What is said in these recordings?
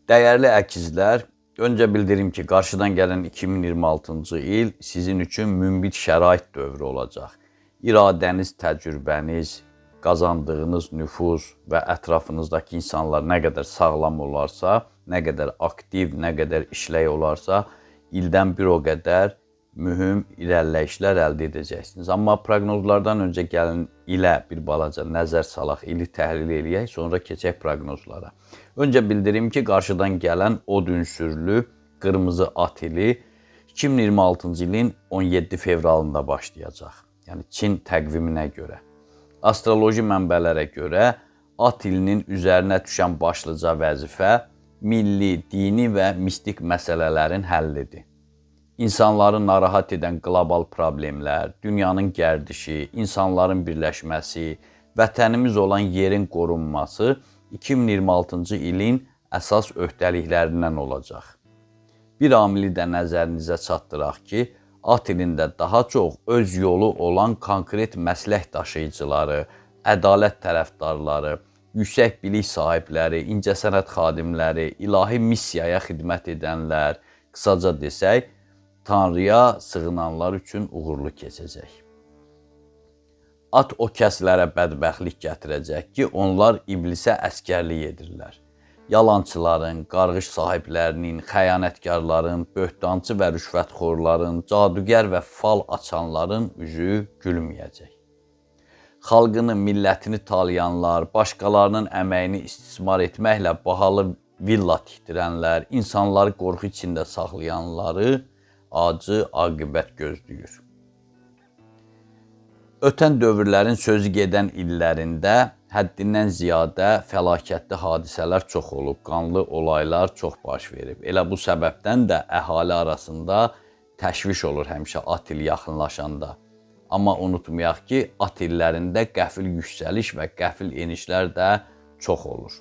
Değerli əkizlər, öncə bildirim ki, qarşıdan gələn 2026-cı il sizin üçün münbit şərait dövrü olacaq. İradəniz, təcrübəniz, qazandığınız nüfuz və ətrafınızdakı insanlar nə qədər sağlam olarsa, nə qədər aktiv, nə qədər işlək olarsa, ildən bir o qədər mühüm irəliləyişlər əldə edəcəksiniz. Amma proqnozlardan öncə gəlin ilə bir balaca nəzər salaq, ili təhlil eləyək, sonra keçək proqnozlara. Öncə bildirim ki, qarşıdan gələn od ünsürlü qırmızı at ili 2026-cı ilin 17 fevralında başlayacaq. Yəni Çin təqviminə görə. Astroloji mənbələrə görə at ilinin üzərinə düşən başlıca vəzifə milli, dini və mistik məsələlərin həllidir. İnsanları narahat edən qlobal problemlər, dünyanın gərdişi, insanların birləşməsi, vətənimiz olan yerin qorunması 2026-cı ilin əsas öhdəliklərindən olacaq. Bir amili də nəzərinizə çatdıraq ki, at ilində daha çox öz yolu olan konkret məslək daşıyıcıları, ədalət tərəfdarları, yüksək bilik sahibləri, incəsənət xadimləri, ilahi missiyaya xidmət edənlər, qısaca desək, Tanrıya sığınanlar üçün uğurlu keçəcək. At o kəslərə bədbəxtlik gətirəcək ki, onlar iblisə əskərlik edirlər. Yalançıların, qarğış sahiblərinin, xəyanətkarların, böhtancı və rüşvətxorların, cadugər və fal açanların üzü gülməyəcək. Xalqını, millətini talayanlar, başqalarının əməyini istismar etməklə bahalı villa tikdirənlər, insanları qorxu içində saxlayanları acı aqibət gözləyir. Ötən dövrlərin sözü gedən illərində həddindən ziyadə fəlakətli hadisələr çox olub, qanlı olaylar çox baş verib. Elə bu səbəbdən də əhali arasında təşviş olur həmişə at il yaxınlaşanda. Amma unutmayaq ki, at illərində qəfil yüksəliş və qəfil enişlər də çox olur.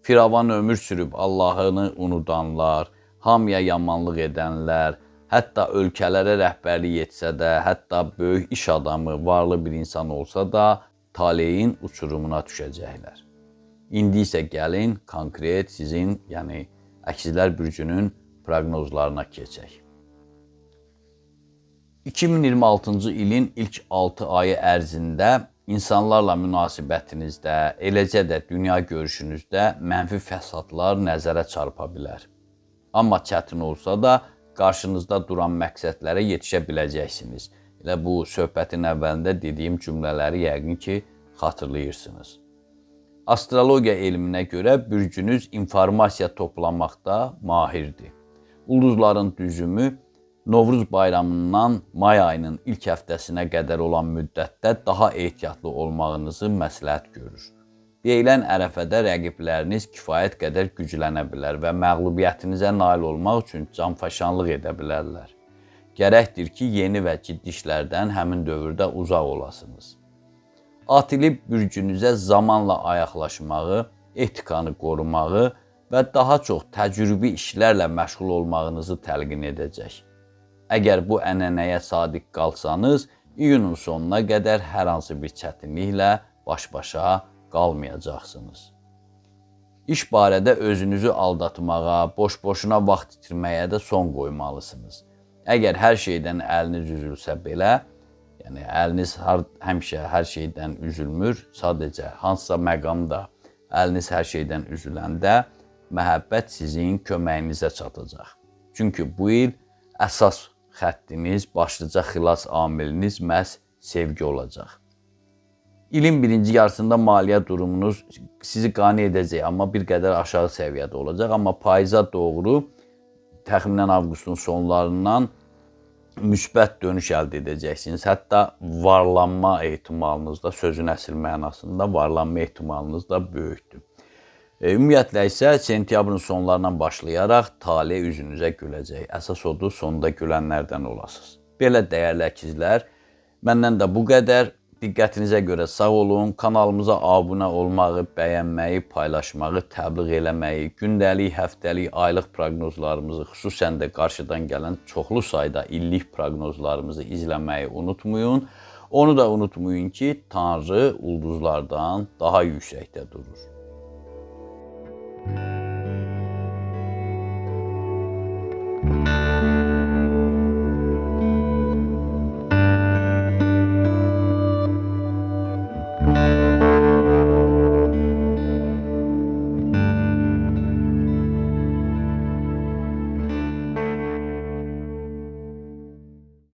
Firavan ömür sürüb Allahını unudanlar, hamıya yamanlıq edənlər, hətta ölkələrə rəhbərlik etsə də, hətta böyük iş adamı, varlı bir insan olsa da, taleyin uçurumuna düşəcəklər. İndi isə gəlin konkret sizin, yəni əkizlər bürcünün proqnozlarına keçək. 2026-cı ilin ilk 6 ayı ərzində insanlarla münasibətinizdə, eləcə də dünya görüşünüzdə mənfi fəsadlar nəzərə çarpa bilər. Amma çətin olsa da qarşınızda duran məqsədlərə yetişə biləcəksiniz. Elə bu söhbətin əvvəlində dediyim cümlələri yəqin ki, xatırlayırsınız. Astrologiya elminə görə bürcünüz informasiya toplamaqda mahirdir. Ulduzların düzümü Novruz bayramından may ayının ilk həftəsinə qədər olan müddətdə daha ehtiyatlı olmağınızı məsləhət görür. Deyilən ərəfədə rəqibləriniz kifayət qədər güclənə bilər və məğlubiyyətinizə nail olmaq üçün canfəşanlıq edə bilərlər. Gərəkdir ki, yeni və ciddi işlərdən həmin dövrdə uzaq olasınız. At ili bürcünüzə zamanla ayaqlaşmağı, etikanı qorumağı və daha çox təcrübi işlərlə məşğul olmağınızı təlqin edəcək. Əgər bu ənənəyə sadiq qalsanız, iyunun sonuna qədər hər hansı bir çətinliklə baş-başa qalmayacaqsınız. İş barədə özünüzü aldatmağa, boş-boşuna vaxt itirməyə də son qoymalısınız. Əgər hər şeydən əliniz üzülsə belə, yəni əliniz həmişə hər şeydən üzülmür, sadəcə hansısa məqamda əliniz hər şeydən üzüləndə məhəbbət sizin köməyinizə çatacaq. Çünki bu il əsas xəttiniz, başlıca xilas amiliniz məhz sevgi olacaq. İlin birinci yarısında maliyyə durumunuz sizi qane edəcək, amma bir qədər aşağı səviyyədə olacaq. Amma payıza doğru təxminən avqustun sonlarından müsbət dönüş əldə edəcəksiniz. Hətta varlanma ehtimalınız da, sözün əsl mənasında varlanma ehtimalınız da böyükdür. Ümumiyyətlə isə sentyabrın sonlarından başlayaraq taley üzünüzə güləcək. Əsas odur, sonunda gülənlərdən olasınız. Belə dəyərli əkizlər, məndən də bu qədər. Diqqətinizə görə sağ olun. Kanalımıza abunə olmağı, bəyənməyi, paylaşmağı, təbliğ eləməyi, gündəlik, həftəlik, aylıq proqnozlarımızı, xüsusən də qarşıdan gələn çoxlu sayda illik proqnozlarımızı izləməyi unutmayın. Onu da unutmayın ki, Tanrı ulduzlardan daha yüksəkdə durur.